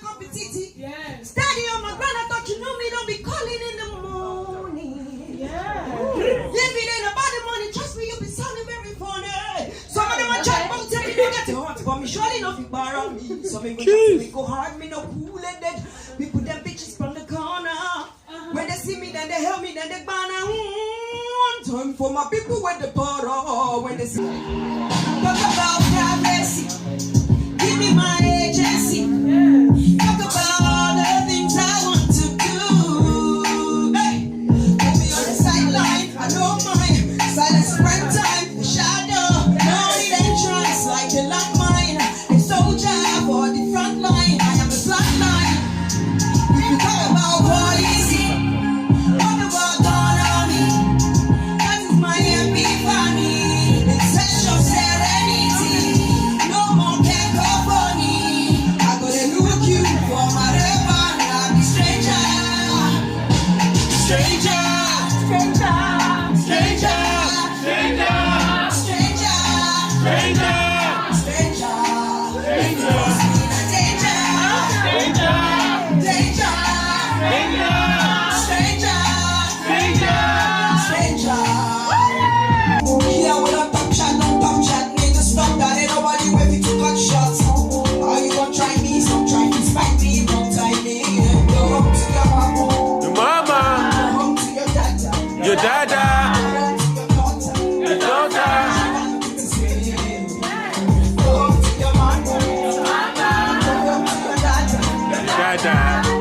wake up in city. Yes. Steady on my ground, I thought you knew me, don't be calling in the morning. Yeah. Living in about the money, trust me, you'll be sounding very funny. Some of them are chat about tell me you get it hot, but me surely not fit borrow me. Some me go hard, me no cool and dead. We put them bitches from the corner. When they see me, then they help me, then they banner. One time for my people when they borrow. When they see me. Talk about privacy. Give me my agency. Talk about all the things I want to do. Hey, put me on the sideline. I don't mind. Silence prime time. The shadow. No need entrance like the landmine. A soldier for the front line. I am the flat line. If you talk about policy, what the world done on me? That is my epiphany. Essential serenity. No more cacophony. I gotta look you for my rebound. I'll be stranger. Stranger. Stranger. Stranger. Stranger. Stranger. Stranger. Stranger. Stranger. Danger. Danger. Stranger. Yeah, when I pop shot, don't pop shot, nigga, stop that. Ain't nobody ready to cut shots. Are you gonna try me? Stop trying to spite me, wrong timing. Go home to your mama. Your mama. Go home to your dada. Your dada. Go home to your daughter. Your daughter. Go home to your mama. Go home to your dada. Dada.